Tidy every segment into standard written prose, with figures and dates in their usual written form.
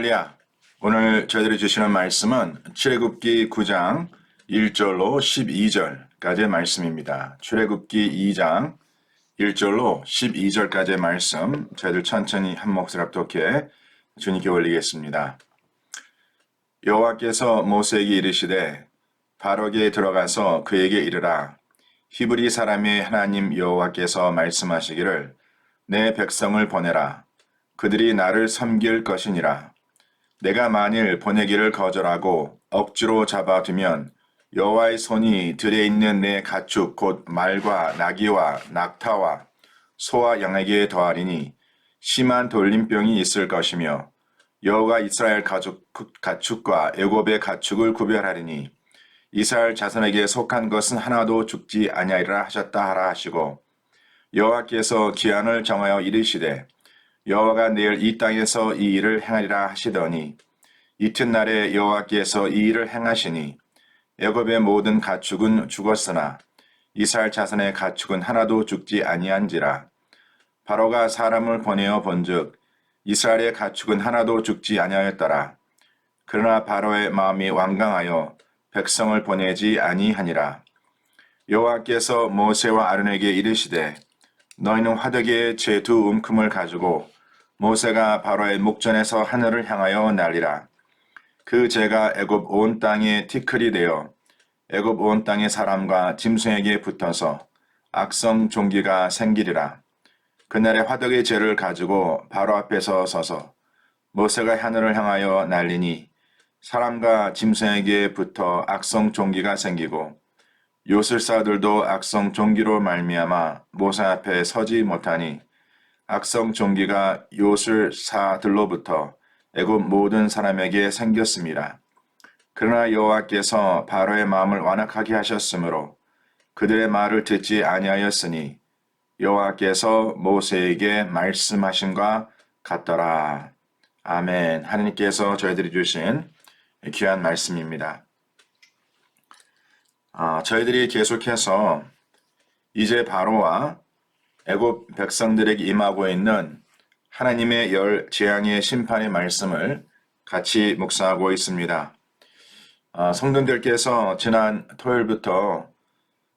할렐루야. 오늘 저희들이 주시는 말씀은 출애굽기 9장 1절로 12절까지의 말씀입니다. 출애굽기 2장 1절로 12절까지의 말씀 저희들 천천히 한 목소리 합독해 주님께 올리겠습니다. 여호와께서 모세에게 이르시되 바로에게 들어가서 그에게 이르라. 히브리 사람의 하나님 여호와께서 말씀하시기를 내 백성을 보내라. 그들이 나를 섬길 것이니라. 내가 만일 보내기를 거절하고 억지로 잡아두면 여호와의 손이 들에 있는 내 가축 곧 말과 나귀와 낙타와 소와 양에게 더하리니 심한 돌림병이 있을 것이며 여호와가 이스라엘 가축과 애굽의 가축을 구별하리니 이스라엘 자손에게 속한 것은 하나도 죽지 아니하리라 하셨다 하라 하시고 여호와께서 기한을 정하여 이르시되 여호와가 내일 이 땅에서 이 일을 행하리라 하시더니 이튿날에 여호와께서 이 일을 행하시니 애굽의 모든 가축은 죽었으나 이스라엘 자손의 가축은 하나도 죽지 아니한지라. 바로가 사람을 보내어 본즉 이스라엘의 가축은 하나도 죽지 아니하였더라. 그러나 바로의 마음이 완강하여 백성을 보내지 아니하니라. 여호와께서 모세와 아론에게 이르시되 너희는 화덕에 제 두 움큼을 가지고 모세가 바로의 목전에서 하늘을 향하여 날리라. 그 재가 애굽 온 땅에 티끌이 되어 애굽 온 땅의 사람과 짐승에게 붙어서 악성 종기가 생기리라. 그날에 화덕의 재를 가지고 바로 앞에서 서서 모세가 하늘을 향하여 날리니 사람과 짐승에게 붙어 악성 종기가 생기고 요술사들도 악성 종기로 말미암아 모세 앞에 서지 못하니 악성 종기가 요술사들로부터 애굽 모든 사람에게 생겼습니다. 그러나 여호와께서 바로의 마음을 완악하게 하셨으므로 그들의 말을 듣지 아니하였으니 여호와께서 모세에게 말씀하신과 같더라. 아멘. 하나님께서 저희들이 주신 귀한 말씀입니다. 저희들이 계속해서 이제 바로와 애굽 백성들에게 임하고 있는 하나님의 열 재앙의 심판의 말씀을 같이 묵상하고 있습니다. 성도들께서 지난 토요일부터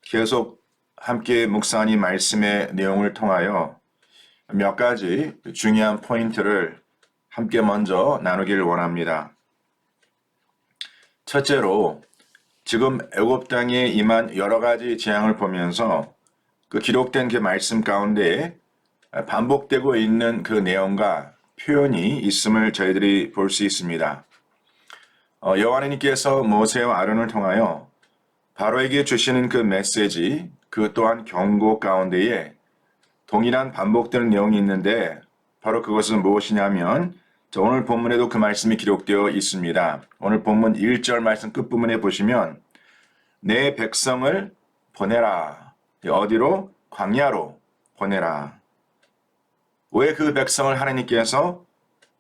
계속 함께 묵상한 이 말씀의 내용을 통하여 몇 가지 중요한 포인트를 함께 먼저 나누기를 원합니다. 첫째로 지금 애굽 땅에 임한 여러 가지 재앙을 보면서 그 기록된 그 말씀 가운데 반복되고 있는 그 내용과 표현이 있음을 저희들이 볼 수 있습니다. 여호와 하나님께서 모세와 아론을 통하여 바로에게 주시는 그 메시지, 그 또한 경고 가운데에 동일한 반복되는 내용이 있는데 바로 그것은 무엇이냐면 오늘 본문에도 그 말씀이 기록되어 있습니다. 오늘 본문 1절 말씀 끝부분에 보시면 내 백성을 보내라. 어디로? 광야로 보내라. 왜 그 백성을 하나님께서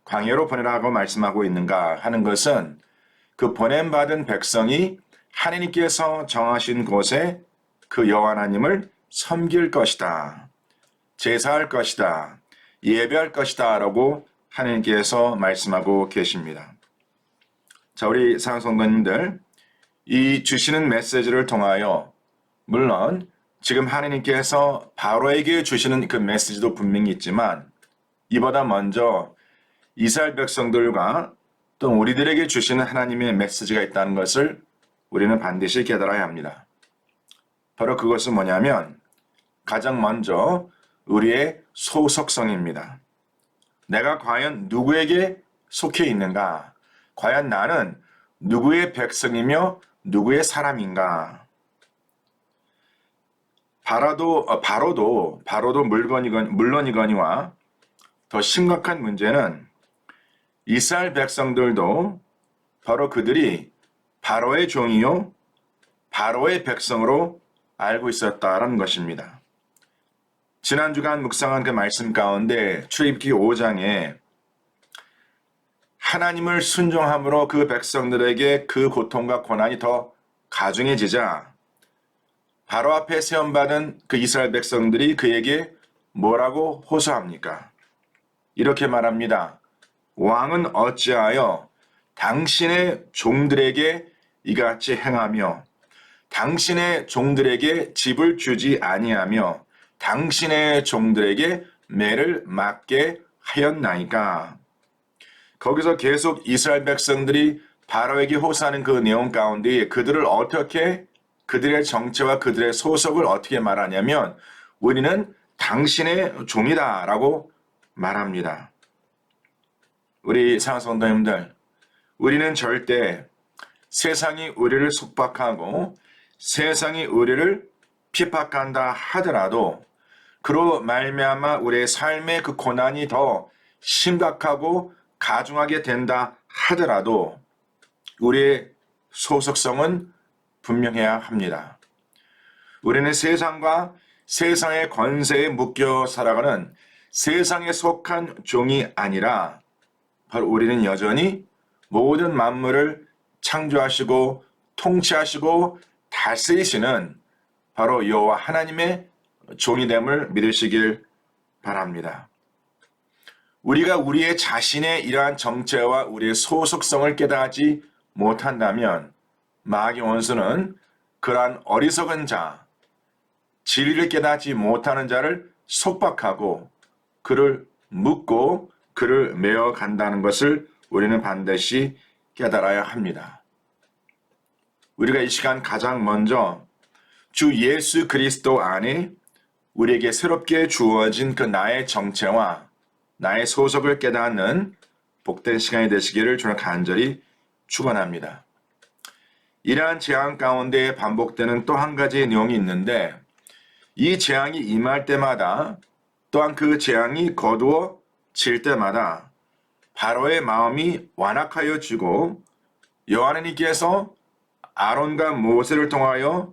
광야로 보내라고 말씀하고 있는가 하는 것은 그 보냄받은 백성이 하나님께서 정하신 곳에 그 여호와 하나님을 섬길 것이다. 제사할 것이다. 예배할 것이다 라고 하나님께서 말씀하고 계십니다. 자, 우리 사랑하는 성도님들, 이 주시는 메시지를 통하여 물론 지금 하나님께서 바로에게 주시는 그 메시지도 분명히 있지만 이보다 먼저 이스라엘 백성들과 또 우리들에게 주시는 하나님의 메시지가 있다는 것을 우리는 반드시 깨달아야 합니다. 바로 그것은 뭐냐면 가장 먼저 우리의 소속성입니다. 내가 과연 누구에게 속해 있는가? 과연 나는 누구의 백성이며 누구의 사람인가? 바로도 물론이거니와 더 심각한 문제는 이스라엘 백성들도 바로 그들이 바로의 종이요 바로의 백성으로 알고 있었다라는 것입니다. 지난 주간 묵상한 그 말씀 가운데 출애굽기 5장에 하나님을 순종함으로 그 백성들에게 그 고통과 고난이 더 가중해지자 바로 앞에 세움받은 그 이스라엘 백성들이 그에게 뭐라고 호소합니까? 이렇게 말합니다. 왕은 어찌하여 당신의 종들에게 이같이 행하며 당신의 종들에게 집을 주지 아니하며 당신의 종들에게 매를 맞게 하였나이까. 거기서 계속 이스라엘 백성들이 바로에게 호소하는 그 내용 가운데 그들을 어떻게 그들의 정체와 그들의 소속을 어떻게 말하냐면 우리는 당신의 종이다 라고 말합니다. 우리 사랑하는 성도님들, 우리는 절대 세상이 우리를 속박하고 세상이 우리를 핍박한다 하더라도 그로 말미암아 우리의 삶의 그 고난이 더 심각하고 가중하게 된다 하더라도 우리의 소속성은 분명해야 합니다. 우리는 세상과 세상의 권세에 묶여 살아가는 세상에 속한 종이 아니라 바로 우리는 여전히 모든 만물을 창조하시고 통치하시고 다스리시는 바로 여호와 하나님의 종이됨을 믿으시길 바랍니다. 우리가 우리의 자신의 이러한 정체와 우리의 소속성을 깨닫지 못한다면 마귀 원수는 그러한 어리석은 자, 진리를 깨닫지 못하는 자를 속박하고 그를 묶고 그를 메어 간다는 것을 우리는 반드시 깨달아야 합니다. 우리가 이 시간 가장 먼저 주 예수 그리스도 안에 우리에게 새롭게 주어진 그 나의 정체와 나의 소속을 깨닫는 복된 시간이 되시기를 저는 간절히 축원합니다. 이러한 재앙 가운데 반복되는 또 한 가지의 내용이 있는데 이 재앙이 임할 때마다 또한 그 재앙이 거두어질 때마다 바로의 마음이 완악하여지고 여호와 하나님께서 아론과 모세를 통하여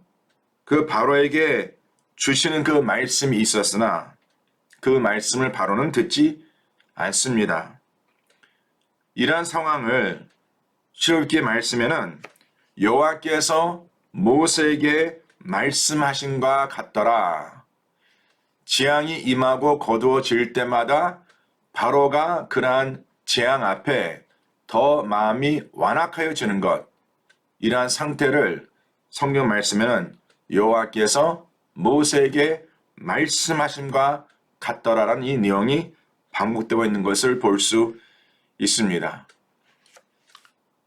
그 바로에게 주시는 그 말씀이 있었으나 그 말씀을 바로는 듣지 않습니다. 이러한 상황을 실롭게 말씀에는 여호와께서 모세에게 말씀하신과 같더라. 재앙이 임하고 거두어질 때마다 바로가 그러한 재앙 앞에 더 마음이 완악하여지는 것, 이러한 상태를 성경 말씀에는 여호와께서 모세에게 말씀하심과 같더라라는 이 내용이 반복되고 있는 것을 볼 수 있습니다.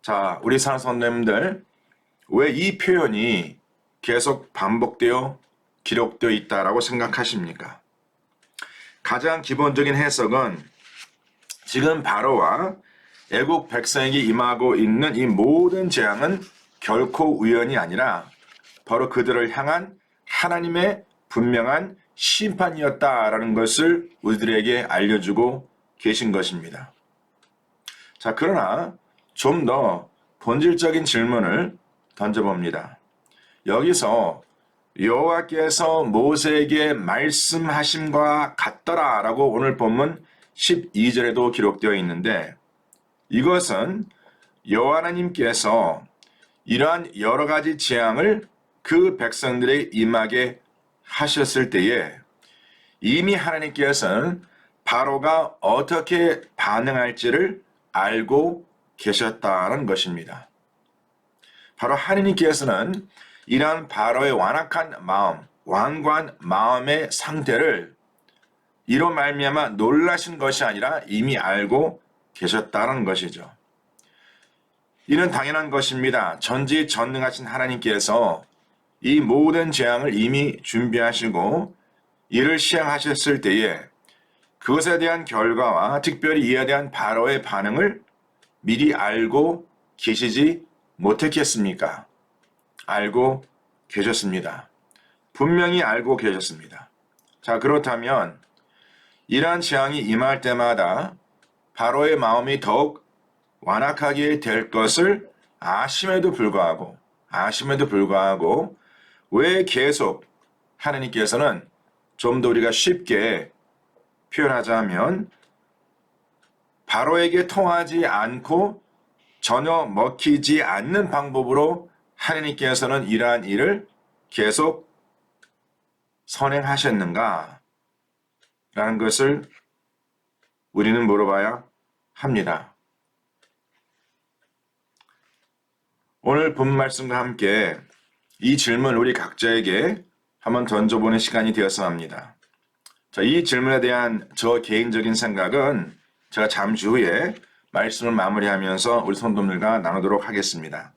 자, 우리 사랑하는 성도님들, 왜 이 표현이 계속 반복되어 기록되어 있다라고 생각하십니까? 가장 기본적인 해석은 지금 바로와 애국 백성에게 임하고 있는 이 모든 재앙은 결코 우연이 아니라 바로 그들을 향한 하나님의 분명한 심판이었다라는 것을 우리들에게 알려주고 계신 것입니다. 자, 그러나 좀 더 본질적인 질문을 던져봅니다. 여기서 여호와께서 모세에게 말씀하심과 같더라라고 오늘 본문 12절에도 기록되어 있는데 이것은 여호와 하나님께서 이러한 여러 가지 재앙을 그 백성들의 임하게 하셨을 때에 이미 하나님께서는 바로가 어떻게 반응할지를 알고 계셨다는 것입니다. 바로 하나님께서는 이러한 바로의 완악한 마음, 완고한 마음의 상태를 이로 말미암아 놀라신 것이 아니라 이미 알고 계셨다는 것이죠. 이는 당연한 것입니다. 전지전능하신 하나님께서 이 모든 재앙을 이미 준비하시고 이를 시행하셨을 때에 그것에 대한 결과와 특별히 이에 대한 바로의 반응을 미리 알고 계시지 못했겠습니까? 알고 계셨습니다. 분명히 알고 계셨습니다. 자, 그렇다면 이러한 재앙이 임할 때마다 바로의 마음이 더욱 완악하게 될 것을 아심에도 불구하고 왜 계속 하나님께서는 좀 더 우리가 쉽게 표현하자면 바로에게 통하지 않고 전혀 먹히지 않는 방법으로 하나님께서는 이러한 일을 계속 선행하셨는가? 라는 것을 우리는 물어봐야 합니다. 오늘 본 말씀과 함께 이 질문을 우리 각자에게 한번 던져보는 시간이 되었으면 합니다. 자, 이 질문에 대한 저 개인적인 생각은 제가 잠시 후에 말씀을 마무리하면서 우리 성도님들과 나누도록 하겠습니다.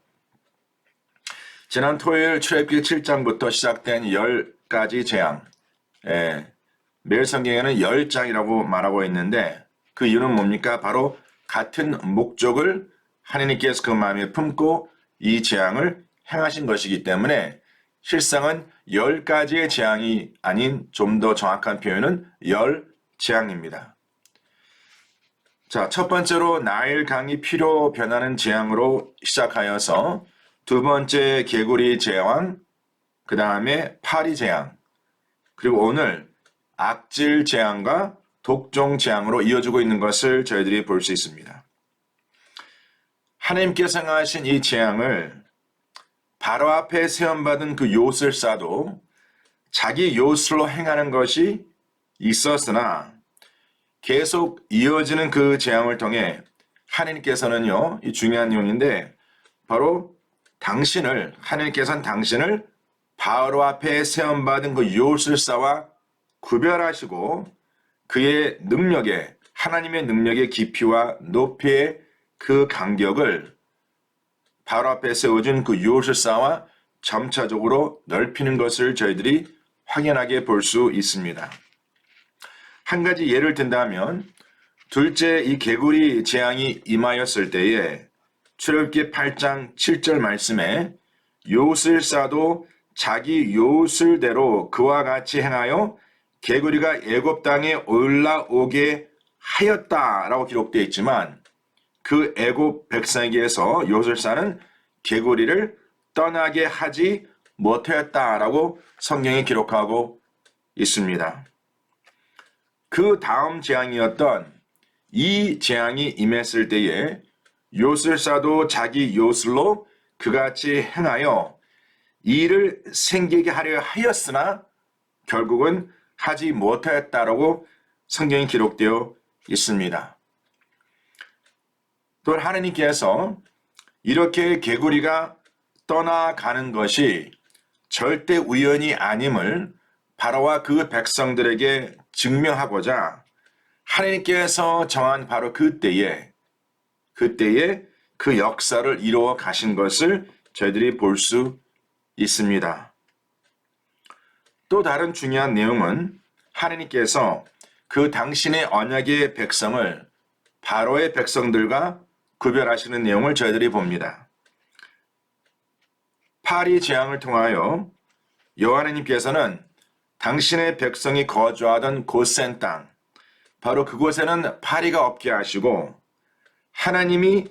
지난 토요일 출애굽기 7장부터 시작된 10가지 재앙, 매일 성경에는 10장이라고 말하고 있는데 그 이유는 뭡니까? 바로 같은 목적을 하나님께서 그 마음에 품고 이 재앙을 행하신 것이기 때문에 실상은 10가지의 재앙이 아닌 좀 더 정확한 표현은 10재앙입니다. 자, 첫 번째로 나일 강이 피로 변하는 재앙으로 시작하여서 두 번째 개구리 재앙, 그 다음에 파리 재앙, 그리고 오늘 악질 재앙과 독종 재앙으로 이어지고 있는 것을 저희들이 볼 수 있습니다. 하나님께서 행하신 이 재앙을 바로 앞에 세움받은 그 요술사도 자기 요술로 행하는 것이 있었으나 계속 이어지는 그 재앙을 통해 하나님께서는요, 이 중요한 내용인데 바로 하나님께서는 당신을 바로 앞에 세움받은 그 요술사와 구별하시고 그의 능력의, 하나님의 능력의 깊이와 높이의 그 간격을 바로 앞에 세워준 그 요술사와 점차적으로 넓히는 것을 저희들이 확연하게 볼 수 있습니다. 한 가지 예를 든다면 둘째 이 개구리 재앙이 임하였을 때에 출애굽기 8장 7절 말씀에 요술사도 자기 요술대로 그와 같이 행하여 개구리가 애굽 땅에 올라오게 하였다라고 기록되어 있지만 그 애굽 백성에게서 요술사는 개구리를 떠나게 하지 못하였다라고 성경에 기록하고 있습니다. 그 다음 재앙이었던 이 재앙이 임했을 때에 요술사도 자기 요술로 그같이 행하여 이를 생기게 하려 하였으나 결국은 하지 못하였다라고 성경에 기록되어 있습니다. 또 하나님께서 이렇게 개구리가 떠나가는 것이 절대 우연이 아님을 바로와 그 백성들에게 증명하고자 하나님께서 정한 바로 그때에 그 역사를 이루어 가신 것을 저희들이 볼 수 있습니다. 또 다른 중요한 내용은 하나님께서 그 당신의 언약의 백성을 바로의 백성들과 구별하시는 내용을 저희들이 봅니다. 파리 재앙을 통하여 여호와 하나님께서는 당신의 백성이 거주하던 고센 땅, 바로 그곳에는 파리가 없게 하시고 하나님이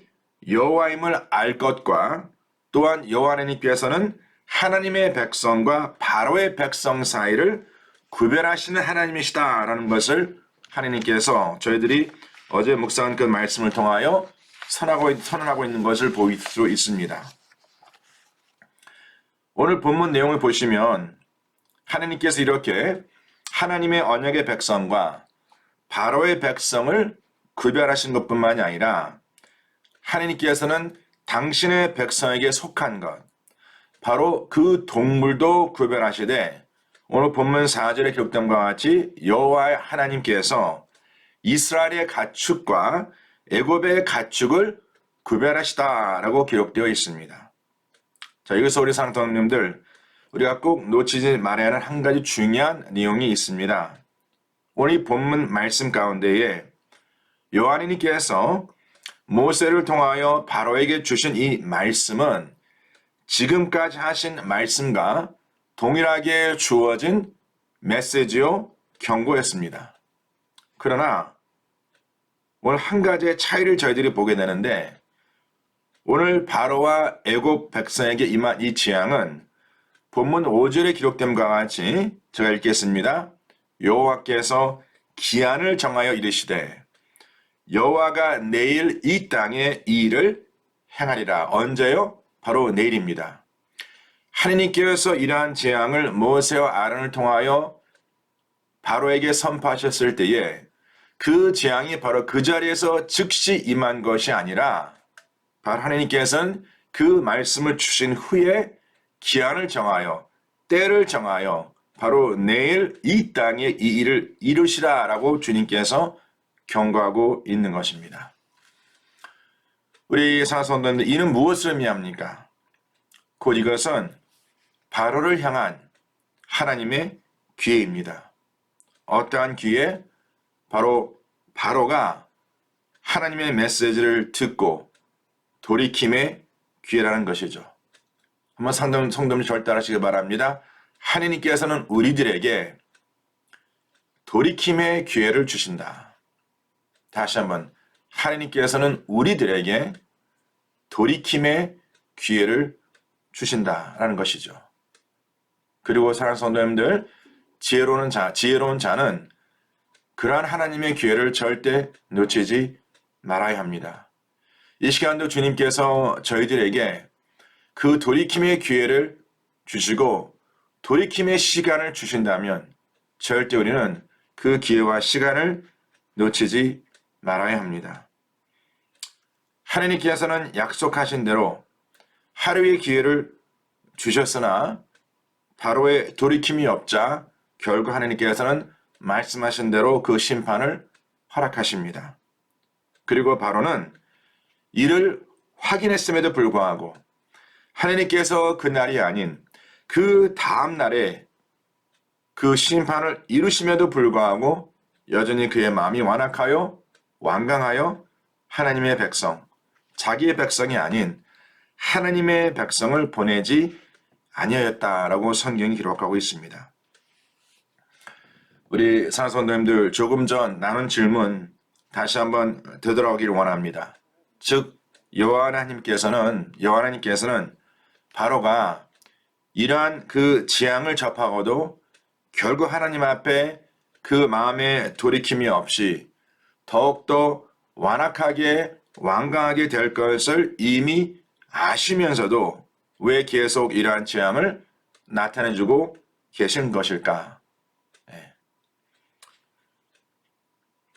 여호와임을 알 것과 또한 여호와 하나님께서는 하나님의 백성과 바로의 백성 사이를 구별하시는 하나님이시다라는 것을 하나님께서 저희들이 어제 묵상한 그 말씀을 통하여 선언하고 있는 것을 볼 수 있습니다. 오늘 본문 내용을 보시면 하나님께서 이렇게 하나님의 언약의 백성과 바로의 백성을 구별하신 것뿐만이 아니라 하나님께서는 당신의 백성에게 속한 것, 바로 그 동물도 구별하시되 오늘 본문 4절에 기록된 것과 같이 여호와 하나님께서 이스라엘의 가축과 애굽의 가축을 구별하시다라고 기록되어 있습니다. 자, 여기서 우리 사랑하는 우리가 꼭 놓치지 말아야 하는 한 가지 중요한 내용이 있습니다. 오늘 이 본문 말씀 가운데에 여호와 하나님께서 모세를 통하여 바로에게 주신 이 말씀은 지금까지 하신 말씀과 동일하게 주어진 메시지요, 경고였습니다. 그러나 오늘 한 가지의 차이를 저희들이 보게 되는데 오늘 바로와 애굽 백성에게 임한 이 재앙은 본문 5절에 기록된 것과 같이 제가 읽겠습니다. 여호와께서 기한을 정하여 이르시되 여호와가 내일 이 땅에 이 일을 행하리라. 언제요? 바로 내일입니다. 하나님께서 이러한 재앙을 모세와 아론을 통하여 바로에게 선포하셨을 때에 그 재앙이 바로 그 자리에서 즉시 임한 것이 아니라 바로 하나님께서는 그 말씀을 주신 후에 기한을 정하여 때를 정하여 바로 내일 이 땅에 이 일을 이루시라라고 주님께서 경고하고 있는 것입니다. 우리 사성도님들 이는 무엇을 의미합니까? 곧 이것은 바로를 향한 하나님의 기회입니다. 어떠한 기회? 바로 바로가 하나님의 메시지를 듣고 돌이킴의 기회라는 것이죠. 한번 성도님 절 따라하시기 바랍니다. 하나님께서는 우리들에게 돌이킴의 기회를 주신다. 다시 한번 하나님께서는 우리들에게 돌이킴의 기회를 주신다라는 것이죠. 그리고 사랑하는 성도님들, 지혜로운 자는 그러한 하나님의 기회를 절대 놓치지 말아야 합니다. 이 시간도 주님께서 저희들에게 그 돌이킴의 기회를 주시고 돌이킴의 시간을 주신다면 절대 우리는 그 기회와 시간을 놓치지 말아야 합니다. 하나님께서는 약속하신 대로 하루의 기회를 주셨으나 바로의 돌이킴이 없자 결국 하나님께서는 말씀하신 대로 그 심판을 허락하십니다. 그리고 바로는 이를 확인했음에도 불구하고 하나님께서 그날이 아닌 그 다음 날에 그 심판을 이루심에도 불구하고 여전히 그의 마음이 완악하여 완강하여 하나님의 백성, 자기의 백성이 아닌 하나님의 백성을 보내지 아니하였다라고 성경이 기록하고 있습니다. 우리 사성도님들 조금 전 나눈 질문 다시 한번 되돌아오기를 원합니다. 즉 여호와 하나님께서는 바로가 이러한 그 재앙을 접하고도 결국 하나님 앞에 그 마음의 돌이킴이 없이 더욱더 완악하게 완강하게 될 것을 이미 아시면서도 왜 계속 이러한 재앙을 나타내주고 계신 것일까?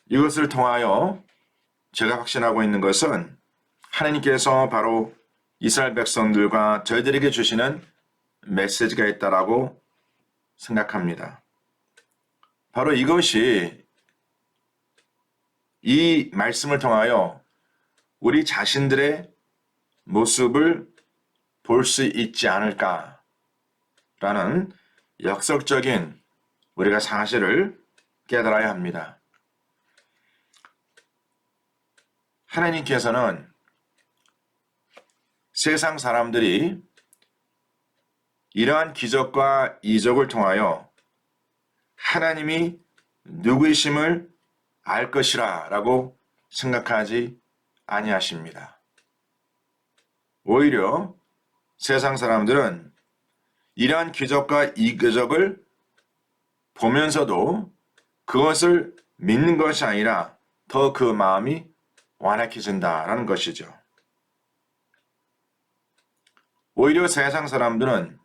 이것을 통하여 제가 확신하고 있는 것은 하나님께서 바로 이스라엘 백성들과 저희들에게 주시는 메시지가 있다라고 생각합니다. 바로 이것이 이 말씀을 통하여 우리 자신들의 모습을 볼 수 있지 않을까라는 역설적인 우리가 사실을 깨달아야 합니다. 하나님께서는 세상 사람들이 이러한 기적과 이적을 통하여 하나님이 누구이심을 알 것이라 라고 생각하지 아니하십니다. 오히려 세상 사람들은 이러한 기적과 이적을 보면서도 그것을 믿는 것이 아니라 더 그 마음이 완악해진다라는 것이죠. 오히려 세상 사람들은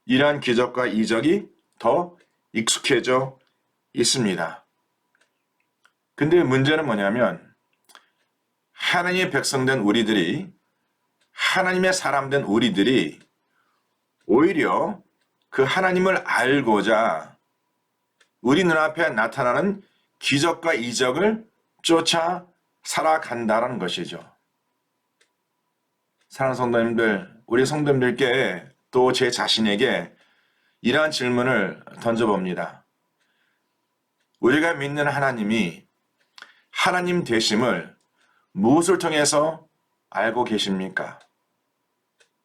이러한 기적과 이적이 더 익숙해져 있습니다. 근데 문제는 뭐냐면 하나님의 백성된 우리들이 하나님의 사람된 우리들이 오히려 그 하나님을 알고자 우리 눈앞에 나타나는 기적과 이적을 쫓아 살아간다는 것이죠. 사랑하는 성도님들, 우리 성도님들께 또 제 자신에게 이러한 질문을 던져봅니다. 우리가 믿는 하나님이 하나님 되심을 무엇을 통해서 알고 계십니까?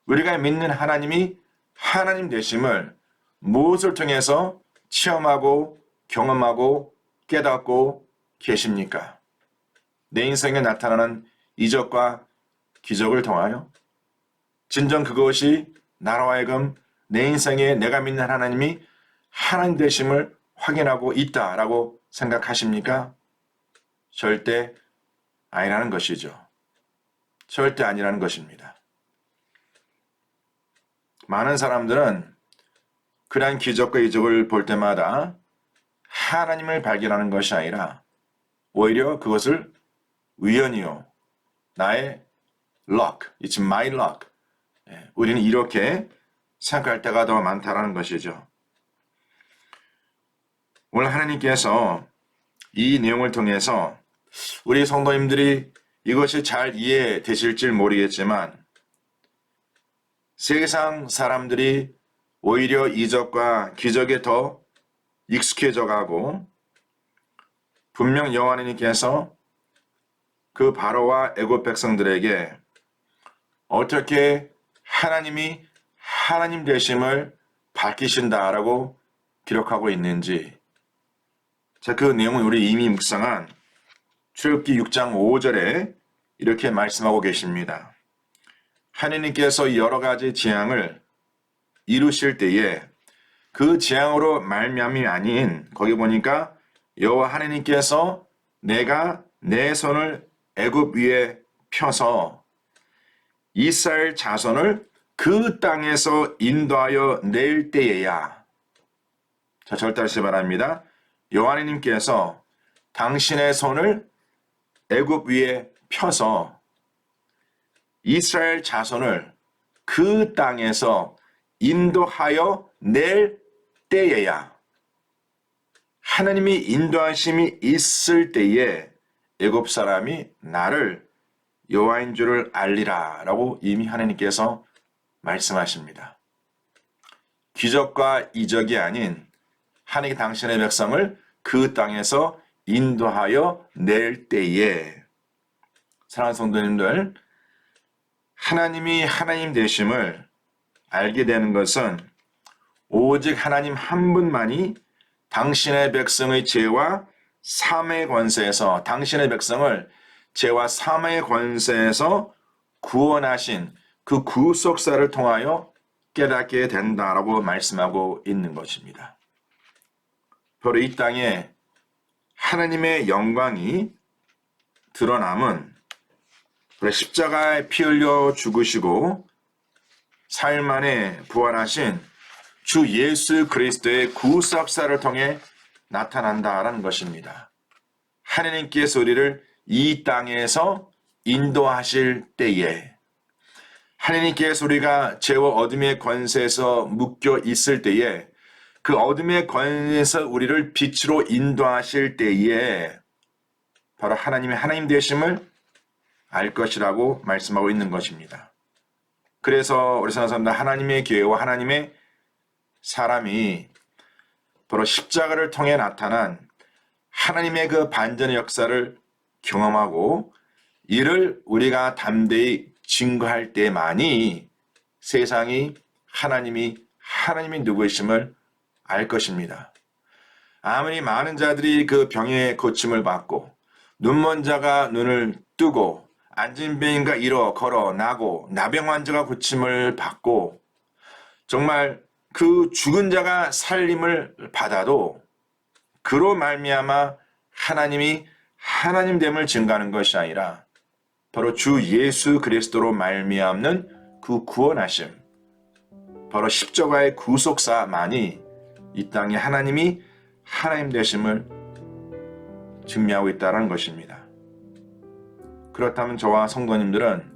우리가 믿는 하나님이 하나님 되심을 무엇을 통해서 체험하고 경험하고 깨닫고 계십니까? 내 인생에 나타나는 이적과 기적을 통하여 진정 그것이 나로 하여금 내 인생에 내가 믿는 하나님이 하나님 되심을 확인하고 있다라고 생각하십니까? 절대 아니라는 것이죠. 절대 아니라는 것입니다. 많은 사람들은 그러한 기적과 이적을 볼 때마다 하나님을 발견하는 것이 아니라 오히려 그것을 우연이요, 나의 luck, it's my luck. 우리는 이렇게 생각할 때가 더 많다라는 것이죠. 오늘 하나님께서 이 내용을 통해서 우리 성도님들이 이것이 잘 이해되실지 모르겠지만 세상 사람들이 오히려 이적과 기적에 더 익숙해져 가고 분명 여호와 하나님께서 그 바로와 애굽 백성들에게 어떻게 하나님이 하나님 되심을 밝히신다라고 기록하고 있는지, 자, 그 내용은 우리 이미 묵상한 출애굽기 6장 5절에 이렇게 말씀하고 계십니다. 하나님께서 여러 가지 재앙을 이루실 때에 그 재앙으로 말미암이 아닌, 거기 보니까 여호와 하나님께서 내가 내 손을 애굽 위에 펴서 이스라엘 자손을 그 땅에서 인도하여 낼 때에야, 자, 절달시 바랍니다. 여호와 하나님께서 당신의 손을 애굽 위에 펴서 이스라엘 자손을 그 땅에서 인도하여 낼 때에야, 하나님이 인도하심이 있을 때에 애굽 사람이 나를 여호와인 줄을 알리라 라고 이미 하나님께서 말씀하십니다. 기적과 이적이 아닌 하나님이 당신의 백성을 그 땅에서 인도하여 낼 때에, 사랑하는 성도님들, 하나님이 하나님 되심을 알게 되는 것은 오직 하나님 한 분만이 당신의 백성의 죄와 사망의 권세에서, 당신의 백성을 죄와 사망의 권세에서 구원하신 그 구속사를 통하여 깨닫게 된다라고 말씀하고 있는 것입니다. 바로 이 땅에 하나님의 영광이 드러남은 십자가에 피 흘려 죽으시고 사흘 만에 부활하신 주 예수 그리스도의 구속사를 통해 나타난다라는 것입니다. 하나님께서 우리를 이 땅에서 인도하실 때에, 하나님께서 우리가 죄와 어둠의 권세에서 묶여 있을 때에, 그 어둠의 권세에서 우리를 빛으로 인도하실 때에 바로 하나님의 하나님 되심을 알 것이라고 말씀하고 있는 것입니다. 그래서 우리 사람들 하나님의 교회와 하나님의 사람이 바로 십자가를 통해 나타난 하나님의 그 반전의 역사를 경험하고 이를 우리가 담대히 증거할 때만이 세상이 하나님이 누구이심을 알 것입니다. 아무리 많은 자들이 그 병의 고침을 받고 눈먼 자가 눈을 뜨고 안진병인가 일어 걸어 나고 나병 환자가 고침을 받고 정말 그 죽은 자가 살림을 받아도 그로 말미암아 하나님이 하나님됨을 증거하는 것이 아니라 바로 주 예수 그리스도로 말미암는 그 구원하심, 바로 십자가의 구속사만이 이 땅에 하나님이 하나님 되심을 증명하고 있다는 것입니다. 그렇다면 저와 성도님들은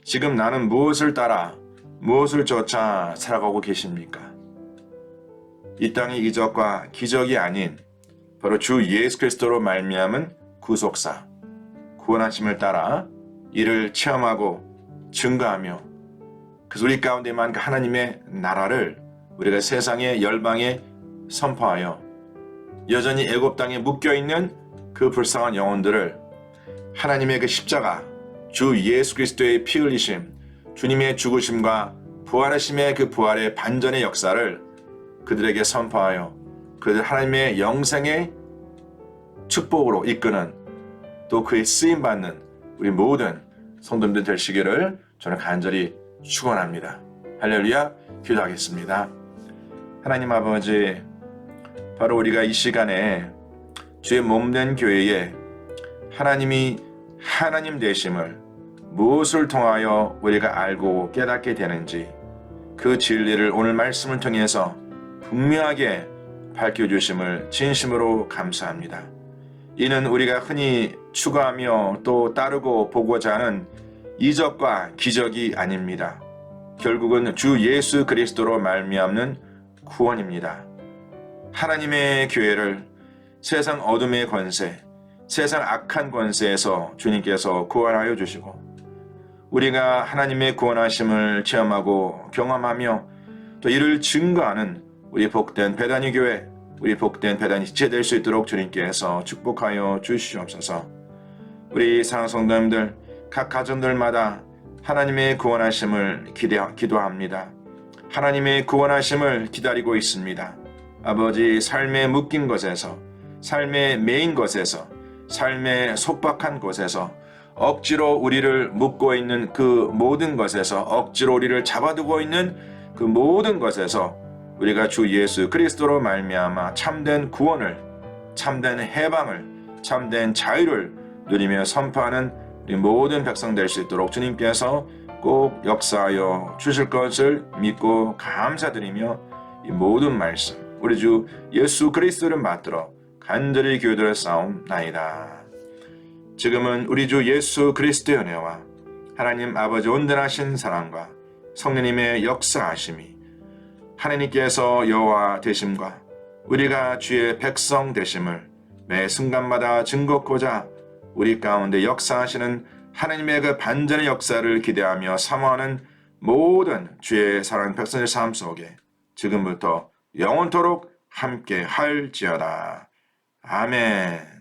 지금 나는 무엇을 따라 무엇을 쫓아 살아가고 계십니까? 이 땅의 이적과 기적이 아닌 바로 주 예수 그리스도로 말미암은 구속사, 구원하심을 따라 이를 체험하고 증거하며 그래서 우리 가운데만 그 하나님의 나라를 우리가 세상의 열방에 선포하여 여전히 애굽 땅에 묶여있는 그 불쌍한 영혼들을 하나님의 그 십자가, 주 예수 그리스도의 피 흘리심, 주님의 죽으심과 부활하심의 그 부활의 반전의 역사를 그들에게 선포하여 그들 하나님의 영생의 축복으로 이끄는 또 그의 쓰임받는 우리 모든 성도님들 되시기를 저는 간절히 축원합니다. 할렐루야. 기도하겠습니다. 하나님 아버지, 바로 우리가 이 시간에 주의 몸된 교회에 하나님이 하나님 되심을 무엇을 통하여 우리가 알고 깨닫게 되는지 그 진리를 오늘 말씀을 통해서 분명하게 밝혀주심을 진심으로 감사합니다. 이는 우리가 흔히 추구하며 또 따르고 보고자 하는 이적과 기적이 아닙니다. 결국은 주 예수 그리스도로 말미암는 구원입니다. 하나님의 교회를 세상 어둠의 권세, 세상 악한 권세에서 주님께서 구원하여 주시고 우리가 하나님의 구원하심을 체험하고 경험하며 또 이를 증거하는 우리 복된 배단위 교회, 우리 복된 배단위 지체 될 수 있도록 주님께서 축복하여 주시옵소서. 우리 사랑하는 성도님들, 각 가정들마다 하나님의 구원하심을 기도합니다. 하나님의 구원하심을 기다리고 있습니다. 아버지, 삶에 묶인 것에서, 삶에 매인 것에서, 삶에 속박한 곳에서, 억지로 우리를 묶고 있는 그 모든 것에서, 억지로 우리를 잡아두고 있는 그 모든 것에서 우리가 주 예수 그리스도로 말미암아 참된 구원을, 참된 해방을, 참된 자유를 누리며 선포하는 우리 모든 백성 될 수 있도록 주님께서 꼭 역사하여 주실 것을 믿고 감사드리며 이 모든 말씀 우리 주 예수 그리스도를 받들어 간절히 기도를 싸움나이다. 지금은 우리 주 예수 그리스도의 은혜와 하나님 아버지 온전하신 사랑과 성령님의 역사하심이 하나님께서 여호와 되심과 우리가 주의 백성 되심을 매 순간마다 증거코자 우리 가운데 역사하시는 하나님의 그 반전의 역사를 기대하며 사모하는 모든 주의 사랑하는 백성의 삶 속에 지금부터 영원토록 함께 할지어다. 아멘.